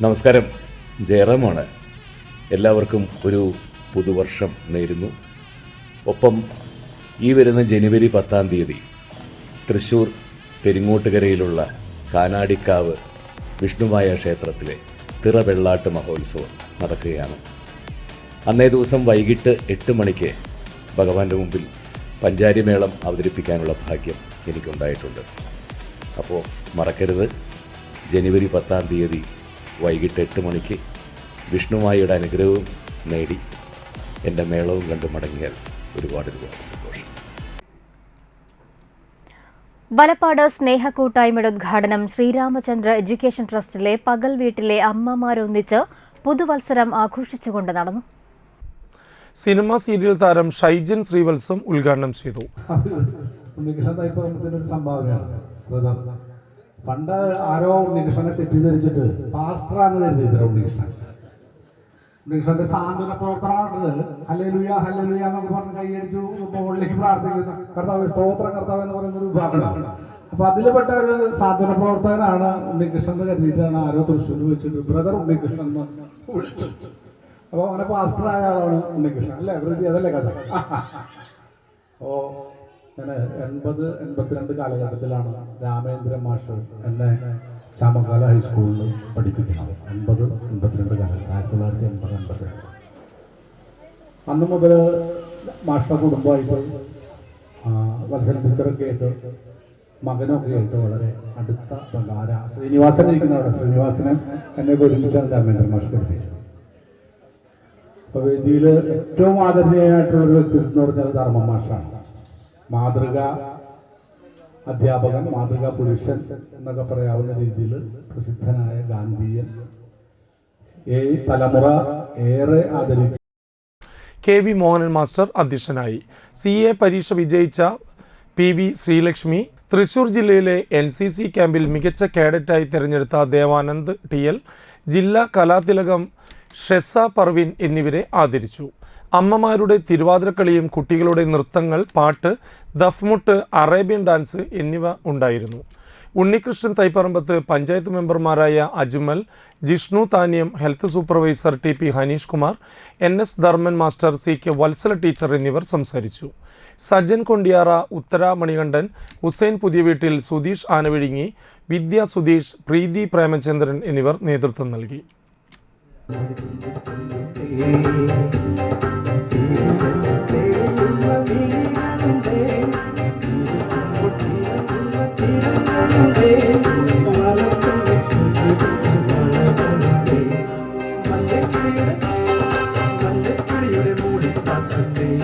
നമസ്കാരം, ജയറാമാണ്. എല്ലാവർക്കും ഒരു പുതുവർഷം നേരുന്നു. ഒപ്പം ഈ വരുന്ന ജനുവരി 10-ാം തീയതി തൃശ്ശൂർ പെരിങ്ങോട്ടുകരയിലുള്ള കാനാടിക്കാവ് വിഷ്ണുമായ ക്ഷേത്രത്തിലെ തിറവെള്ളാട്ട് മഹോത്സവം നടക്കുകയാണ്. അന്നേ ദിവസം വൈകിട്ട് 8 മണിക്ക് ഭഗവാന്റെ മുമ്പിൽ പഞ്ചാരിമേളം അവതരിപ്പിക്കാനുള്ള ഭാഗ്യം എനിക്കുണ്ടായിട്ടുണ്ട്. അപ്പോൾ മറക്കരുത്, ജനുവരി 10-ാം തീയതി വൈകിട്ട് 8 മണിക്ക് വിഷ്ണുമായിയുടെ അനുഗ്രഹവും നേടി എൻ്റെ മേളവും കണ്ട് മടങ്ങിയാൽ ഒരുപാട് സന്തോഷം. വലപ്പാട് സ്നേഹക്കൂട്ടായ്മയുടെ ഉദ്ഘാടനം ശ്രീരാമചന്ദ്ര എഡ്യൂക്കേഷൻ ട്രസ്റ്റിലെ പകൽ വീട്ടിലെ അമ്മമാരൊന്നിച്ച് പുതുവത്സരം ആഘോഷിച്ചുകൊണ്ട് നടന്നു. സിനിമ സീരിയൽ താരം ഷൈജിൻ ശ്രീവത്സം ഉദ്ഘാടനം ചെയ്തു. പണ്ട് ആരോ ഉണ്ണികൃഷ്ണനെ തെറ്റിദ്ധരിച്ചിട്ട് പാസ്റ്ററാന്ന് കരുതി. ഉണ്ണികൃഷ്ണന്റെ സാന്ത്വന പ്രവർത്തനമായിട്ട് ഹല്ലേലൂയ ഹല്ലേലൂയ എന്നൊക്കെ പറഞ്ഞ് കൈയടിച്ചു മുകളിലേക്ക് പ്രാർത്ഥിക്കുന്ന കർത്താവ് സ്തോത്രം കർത്താവ് എന്ന് പറയുന്ന ഒരു വിഭാഗമാണ്. അപ്പൊ അതിൽപ്പെട്ട ഒരു സാന്ത്വന പ്രവർത്തകനാണ് ഉണ്ണികൃഷ്ണൻ എന്ന് കരുതിയിട്ടാണ് ആരോ തൃശ്ശൂരിൽ വെച്ചിട്ട് ബ്രദർ ഉണ്ണികൃഷ്ണൻ എന്ന് വിളിച്ചു. അപ്പൊ അങ്ങനെ പാസ്റ്ററായ ആളാണ് ഉണ്ണികൃഷ്ണൻ, അല്ലേ? പ്രതി അതല്ലേ കഥ. അപ്പോ ഞാൻ 80-82 കാലഘട്ടത്തിലാണ് രാമേന്ദ്രൻ മാഷ് എന്നെ ചാമക്കാല ഹൈസ്കൂളിൽ പഠിപ്പിക്കുന്നത്. 80-82 കാലഘട്ടം, 1980-82. അന്ന് മുതൽ മാഷിന്റെ കുടുംബമായിട്ട് വത്സല ടീച്ചറൊക്കെ ആയിട്ട് മകനൊക്കെ ആയിട്ട് വളരെ അടുത്ത ബന്ധം. ശ്രീനിവാസൻ ഇരിക്കുന്ന അവിടെ, ശ്രീനിവാസനെ എന്നെ ഒരുമിച്ചാണ് രാമേന്ദ്രൻ മാഷ് പഠിപ്പിച്ചത്. അപ്പൊ വേദിയിൽ ഏറ്റവും ആദരണീയമായിട്ടുള്ളൊരു വ്യക്തിത്വം എന്ന് പറഞ്ഞാൽ ധർമ്മ മാഷാണ്. മാതൃക അധ്യാപകൻ, മാതൃകാ പുരുഷൻ എന്നൊക്കെ പറയാവുന്ന രീതിയിൽ പ്രസിദ്ധനായ ഗാന്ധിയൻ. ഈ തലമുറ ഏറെ ആദരിക്കും. KV മോഹനൻ മാസ്റ്റർ അധ്യക്ഷനായി. CA പരീക്ഷ വിജയിച്ച PV ശ്രീലക്ഷ്മി, തൃശൂർ ജില്ലയിലെ NCC ക്യാമ്പിൽ മികച്ച കേഡറ്റായി തിരഞ്ഞെടുത്ത ദേവാനന്ദ് TL, ജില്ലാ കലാതിലകം ഷെസ പർവിൻ എന്നിവരെ ആദരിച്ചു. അമ്മമാരുടെ തിരുവാതിരക്കളിയും കുട്ടികളുടെ നൃത്തങ്ങൾ, പാട്ട്, ദഫ്മുട്ട്, അറേബ്യൻ ഡാൻസ് എന്നിവ ഉണ്ടായിരുന്നു. ഉണ്ണികൃഷ്ണൻ തൈപ്പറമ്പത്ത്, പഞ്ചായത്ത് മെമ്പർമാരായ Ajmal, Jishnu Thanyam, health supervisor TP Haneesh Kumar, NS Dharman master, CK Vatsala teacher എന്നിവർ സംസാരിച്ചു. സജൻ കൊണ്ടിയാറ, ഉത്തര മണികണ്ഠൻ, ഹുസൈൻ പുതിയ വീട്ടിൽ, സുധീഷ് ആനവിഴിങ്ങി, വിദ്യ സുധീഷ്, പ്രീതി പ്രേമചന്ദ്രൻ എന്നിവർ നേതൃത്വം നൽകി. Hey,